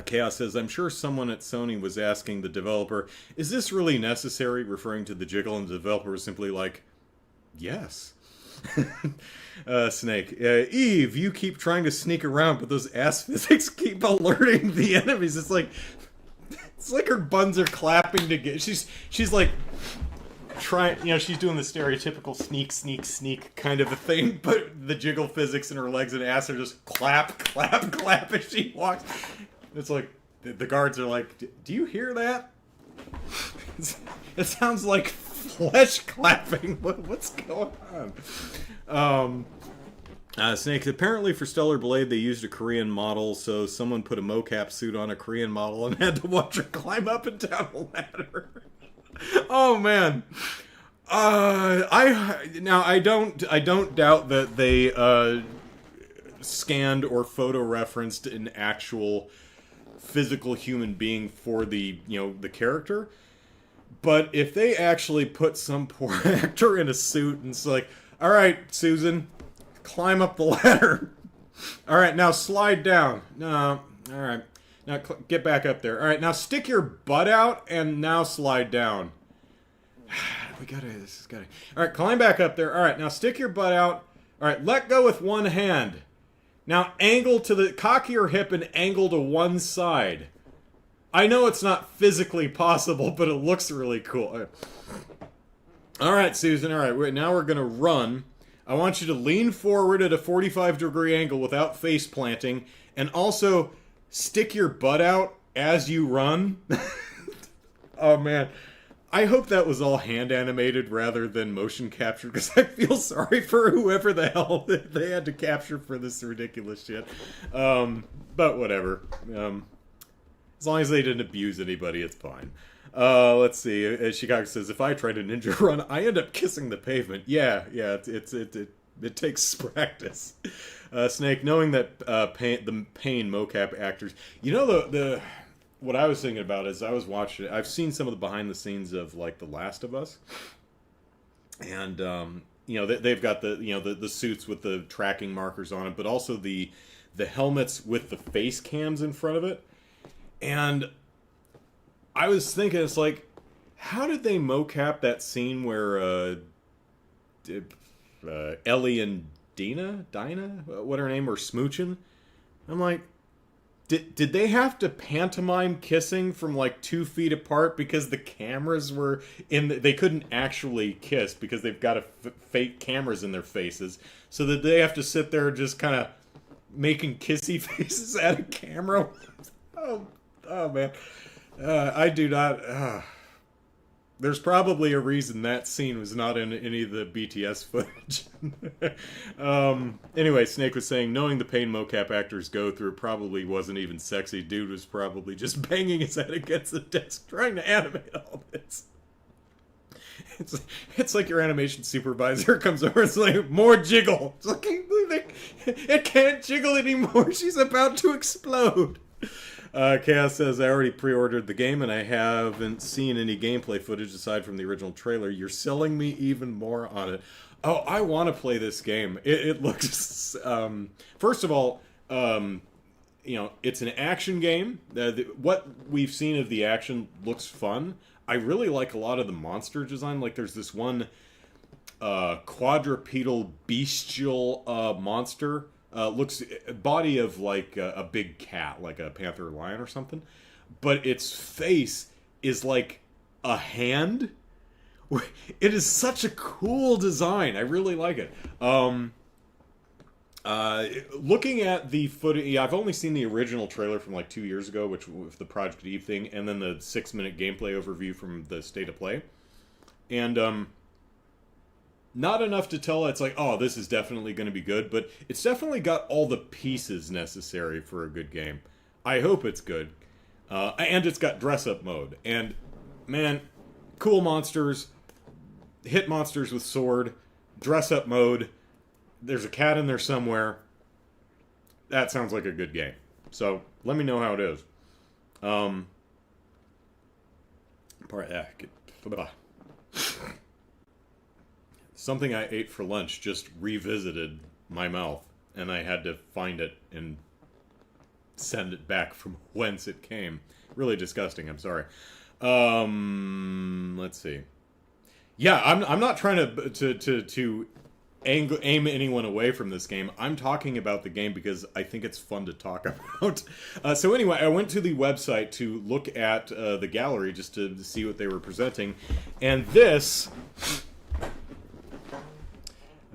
Chaos says, I'm sure someone at Sony was asking the developer, is this really necessary? Referring to the jiggle, and the developer was simply like, yes. Snake, Eve, you keep trying to sneak around, but those ass physics keep alerting the enemies. It's like her buns are clapping together. She's like trying, she's doing the stereotypical sneak kind of a thing, but the jiggle physics in her legs and ass are just clap as she walks. It's like the guards are like, do you hear that? It sounds like flesh clapping. What's going on? Snake, apparently for Stellar Blade they used a Korean model, so someone put a mocap suit on a Korean model and had to watch her climb up and down a ladder. Oh man. I don't doubt that they scanned or photo referenced an actual physical human being for the character. But if they actually put some poor actor in a suit and it's like, all right, Susan, climb up the ladder. All right, now slide down. No, all right. Now get back up there. All right, now stick your butt out and now slide down. All right, climb back up there. All right, now stick your butt out. All right, let go with one hand. Now angle to the, cock your hip and angle to one side. I know it's not physically possible, but it looks really cool. All right, Susan. All right, now we're going to run. I want you to lean forward at a 45-degree angle without face planting, and also stick your butt out as you run. Oh, man. I hope that was all hand animated rather than motion captured, because I feel sorry for whoever the hell they had to capture for this ridiculous shit. But whatever. As long as they didn't abuse anybody, it's fine. Let's see. Chicago says, if I try to ninja run, I end up kissing the pavement. Yeah, it takes practice. Snake, knowing that the pain mocap actors, the what I was thinking about is I was watching it. I've seen some of the behind the scenes of like The Last of Us, and they've got the suits with the tracking markers on it, but also the helmets with the face cams in front of it. And I was thinking, it's like, how did they mocap that scene where Ellie and Dinah, what her name, were smooching? I'm like, did they have to pantomime kissing from like 2 feet apart because the cameras were they couldn't actually kiss because they've got fake cameras in their faces, so that they have to sit there just kind of making kissy faces at a camera? Oh man. I do not. There's probably a reason that scene was not in any of the BTS footage. Anyway, Snake was saying, knowing the pain mocap actors go through, probably wasn't even sexy. Dude was probably just banging his head against the desk trying to animate all this. It's like your animation supervisor comes over and is like, more jiggle. It's like, it can't jiggle anymore. She's about to explode. Chaos says, I already pre-ordered the game and I haven't seen any gameplay footage aside from the original trailer. You're selling me even more on it. Oh, I want to play this game. It looks... first of all, it's an action game. What we've seen of the action looks fun. I really like a lot of the monster design. Like, there's this one quadrupedal bestial monster. Looks body of like a big cat, like a panther or lion or something. but its face is like a hand. It is such a cool design. I really like it. Looking at the footage, yeah, I've only seen the original trailer from like 2 years ago, which was the Project Eve thing, and then the 6-minute gameplay overview from the State of Play. And not enough to tell it's like, oh, this is definitely going to be good, but it's definitely got all the pieces necessary for a good game. I hope it's good. And it's got dress-up mode. And, man, cool monsters, hit monsters with sword, dress-up mode. There's a cat in there somewhere. That sounds like a good game. So, let me know how it is. Something I ate for lunch just revisited my mouth, and I had to find it and send it back from whence it came. Really disgusting, I'm sorry. Let's see. Yeah, I'm not trying to aim anyone away from this game. I'm talking about the game because I think it's fun to talk about. So anyway, I went to the website to look at the gallery just to see what they were presenting, and this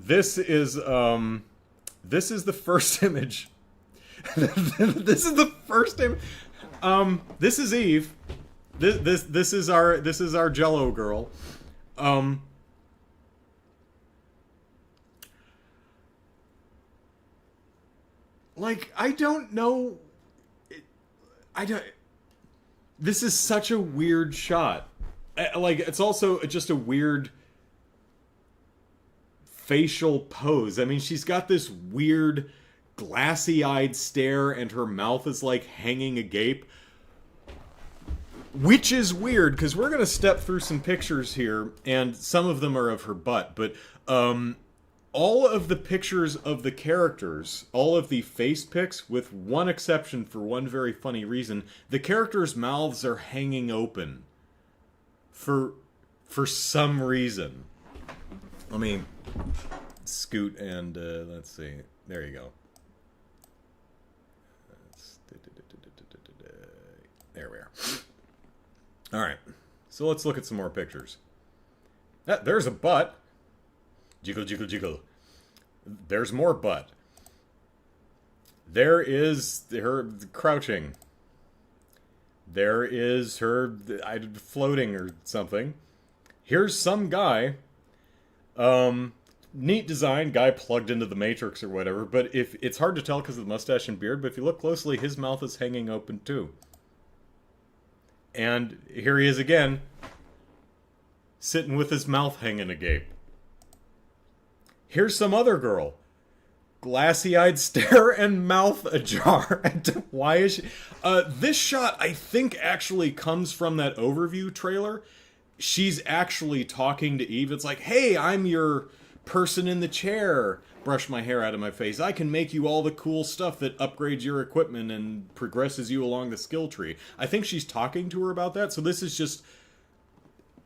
is the first image. This is the first image. This is Eve. This is our Jello girl. Like, I don't know. This is such a weird shot. Like, it's also just a weird facial pose. I mean, she's got this weird glassy-eyed stare, and her mouth is like hanging agape, which is weird because we're gonna step through some pictures here, and some of them are of her butt, but all of the pictures of the characters, all of the face pics, with one exception for one very funny reason, the characters' mouths are hanging open for some reason. Let me scoot and let's see. There you go. There we are. All right. So let's look at some more pictures. There's a butt. Jiggle, jiggle, jiggle. There's more butt. There is her crouching. There is her floating or something. Here's some guy. Neat design, guy plugged into the Matrix or whatever, but if it's hard to tell because of the mustache and beard, but if you look closely, his mouth is hanging open too. And here he is again, sitting with his mouth hanging agape. Here's some other girl. Glassy-eyed stare and mouth ajar. Why is she... this shot, I think, actually comes from that overview trailer. She's actually talking to Eve. It's like, hey, I'm your person in the chair. Brush my hair out of my face. I can make you all the cool stuff that upgrades your equipment and progresses you along the skill tree. I think she's talking to her about that. So this is just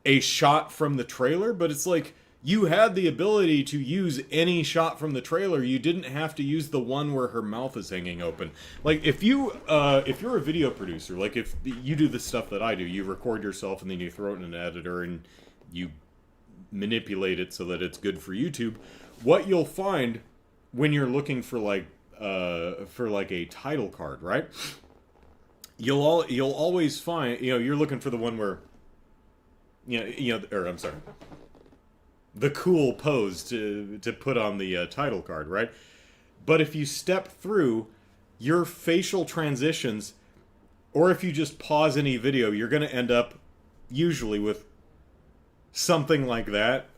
a shot from the trailer, but it's like, you had the ability to use any shot from the trailer. You didn't have to use the one where her mouth is hanging open. Like, if you're a video producer, like if you do the stuff that I do, you record yourself and then you throw it in an editor and you manipulate it so that it's good for YouTube. What you'll find when you're looking for like a title card, right? You'll always find, you're looking for the one where, I'm sorry, the cool pose to put on the title card, right? But if you step through your facial transitions, or if you just pause any video, you're going to end up usually with something like that.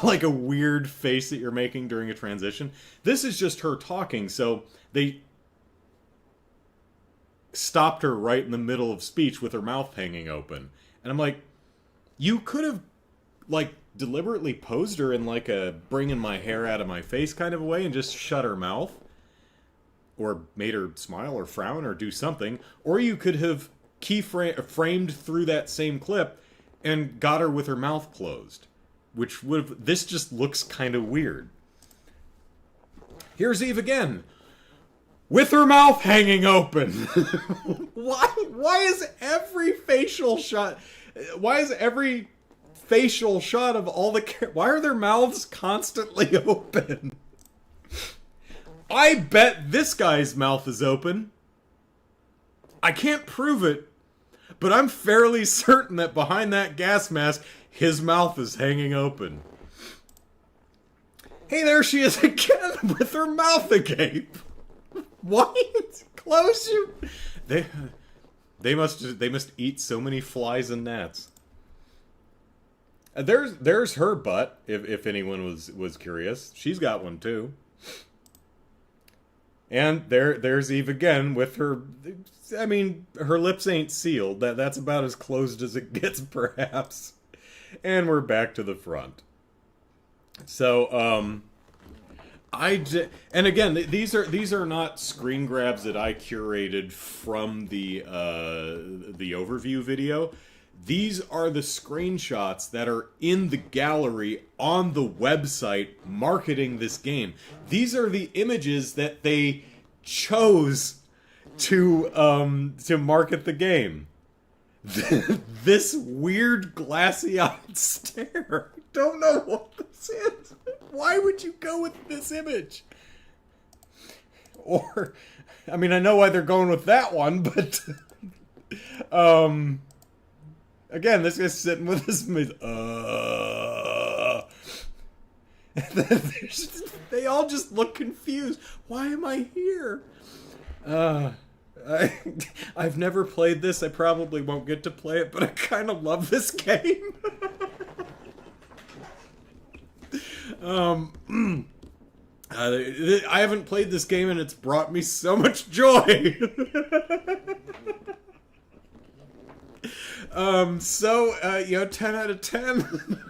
Like a weird face that you're making during a transition. This is just her talking, so they stopped her right in the middle of speech with her mouth hanging open. And I'm like, you could have, like, deliberately posed her in like a bringing my hair out of my face kind of a way and just shut her mouth, or made her smile or frown or do something, or you could have framed through that same clip and got her with her mouth closed, which would have, this just looks kind of weird. Here's Eve again. with her mouth hanging open. Why is every facial shot... Why is every facial shot of all the... Why are their mouths constantly open? I bet this guy's mouth is open. I can't prove it, but I'm fairly certain that behind that gas mask, his mouth is hanging open. Hey, there she is again with her mouth agape. What? Close your... They must eat so many flies and gnats. There's her butt, if anyone was curious. She's got one too. And there's Eve again with her... I mean, her lips ain't sealed. That's about as closed as it gets, perhaps. And we're back to the front. So, and again, these are not screen grabs that I curated from the overview video. These are the screenshots that are in the gallery on the website marketing this game. These are the images that they chose to market the game. This weird glassy-eyed stare. I don't know what this is. Why would you go with this image? Or, I mean, I know why they're going with that one, but again, this guy's sitting with his they all just look confused. Why am I here? I've never played this. I probably won't get to play it, but I kind of love this game. I haven't played this game, and it's brought me so much joy. So 10 out of 10.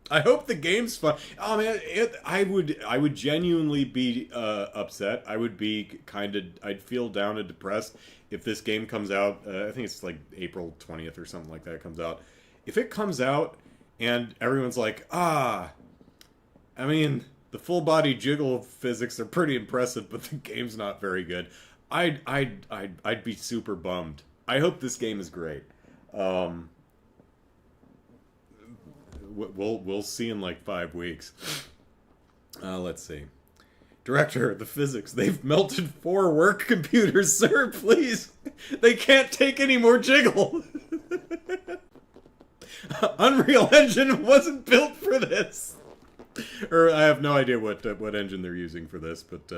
I hope the game's fun. Oh man, I would genuinely be upset. I would be I'd feel down and depressed if this game comes out. I think it's like April 20th or something like that. It comes out. If it comes out and everyone's like, I mean, the full body jiggle physics are pretty impressive, but the game's not very good. I'd be super bummed. I hope this game is great. We'll see in like 5 weeks. Let's see. Director, the physics. They've melted 4 work computers, sir. Please. They can't take any more jiggle. Unreal Engine wasn't built for this. Or I have no idea what engine they're using for this, but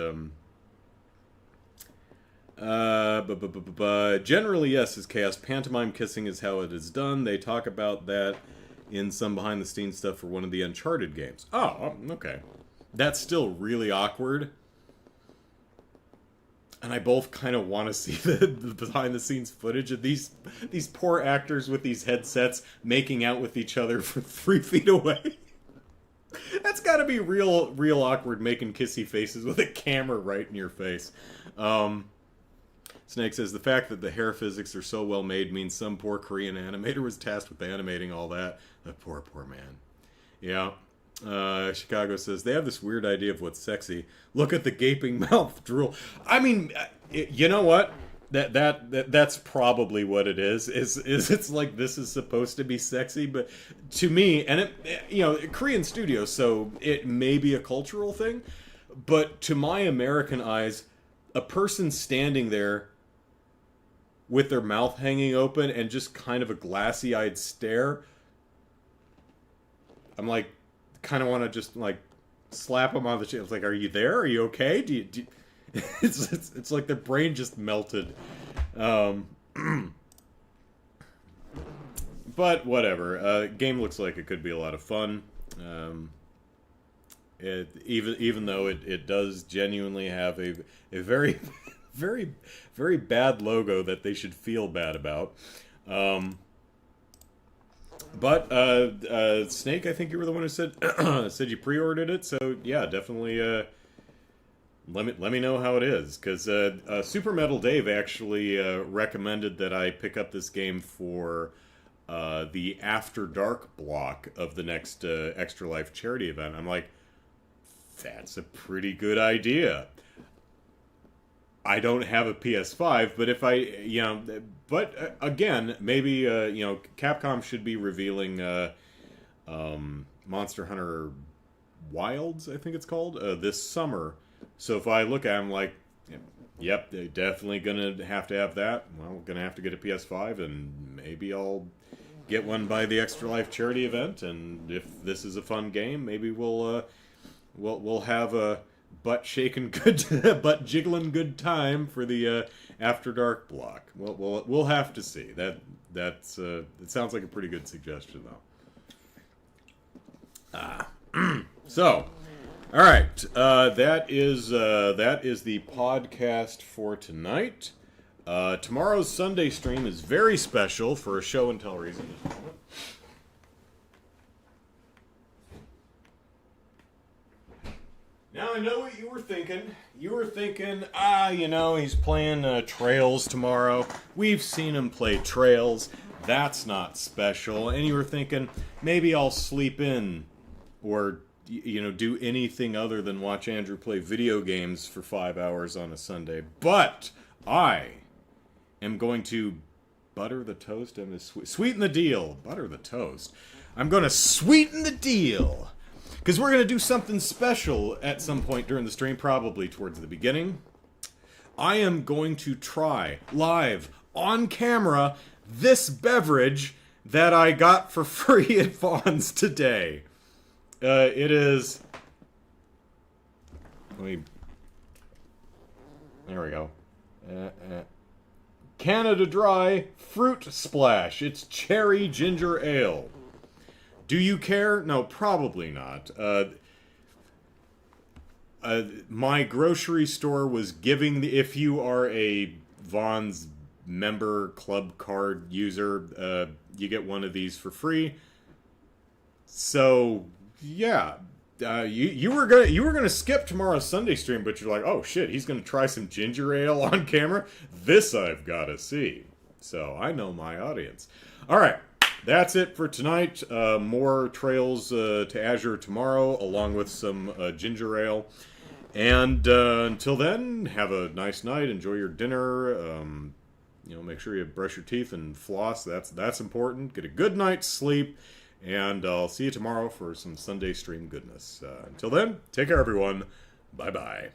generally yes, is chaos. Pantomime kissing is how it is done. They talk about that in some behind-the-scenes stuff for one of the Uncharted games. Oh, okay. That's still really awkward. And I both kind of want to see the behind-the-scenes footage of these poor actors with these headsets making out with each other from 3 feet away. That's got to be real awkward, making kissy faces with a camera right in your face. Snake says, the fact that the hair physics are so well made means some poor Korean animator was tasked with animating all that. The poor man. Yeah. Chicago says, they have this weird idea of what's sexy. Look at the gaping mouth drool. I mean, you know what? That's probably what it is. It's like this is supposed to be sexy, but to me, and Korean studio, so it may be a cultural thing, but to my American eyes, a person standing there with their mouth hanging open and just kind of a glassy-eyed stare, I'm like, kind of want to just like slap them on the chin. It's like, are you there? Are you okay? Do you it's like their brain just melted. But whatever. Game looks like it could be a lot of fun. Even though it does genuinely have a very very very bad logo that they should feel bad about. But Snake, I think you were the one who said said you pre-ordered it, so yeah, definitely let me know how it is, because Super Metal Dave actually recommended that I pick up this game for the After Dark block of the next Extra Life charity event. I'm like, that's a pretty good idea. I don't have a PS5, but if I, but again, maybe, Capcom should be revealing Monster Hunter Wilds, I think it's called, this summer. So if I look at them like, yep, they're definitely going to have that. Well, going to have to get a PS5, and maybe I'll get one by the Extra Life charity event. And if this is a fun game, maybe we'll have a butt shaking good, butt jiggling good time for the After Dark block. We'll have to see. That's it sounds like a pretty good suggestion, though. So, all right, that is the podcast for tonight. Tomorrow's Sunday stream is very special for a show and tell reason. Now I know what you were thinking. You were thinking, he's playing Trails tomorrow. We've seen him play Trails. That's not special. And you were thinking, maybe I'll sleep in or, do anything other than watch Andrew play video games for 5 hours on a Sunday. But I am going to butter the toast and sweeten the deal. Butter the toast. I'm going to sweeten the deal. Because we're going to do something special at some point during the stream, probably towards the beginning. I am going to try, live, on camera, this beverage that I got for free at Buns today. It is... There we go. Canada Dry Fruit Splash. It's cherry ginger ale. Do you care? No, probably not. My grocery store was giving if you are a Vaughn's member club card user, you get one of these for free. So yeah, you were gonna skip tomorrow's Sunday stream, but you're like, oh shit, he's gonna try some ginger ale on camera. This I've got to see. So I know my audience. All right. That's it for tonight. More Trails to Azure tomorrow, along with some ginger ale. And until then, have a nice night. Enjoy your dinner. Make sure you brush your teeth and floss. That's important. Get a good night's sleep. And I'll see you tomorrow for some Sunday stream goodness. Until then, take care, everyone. Bye-bye.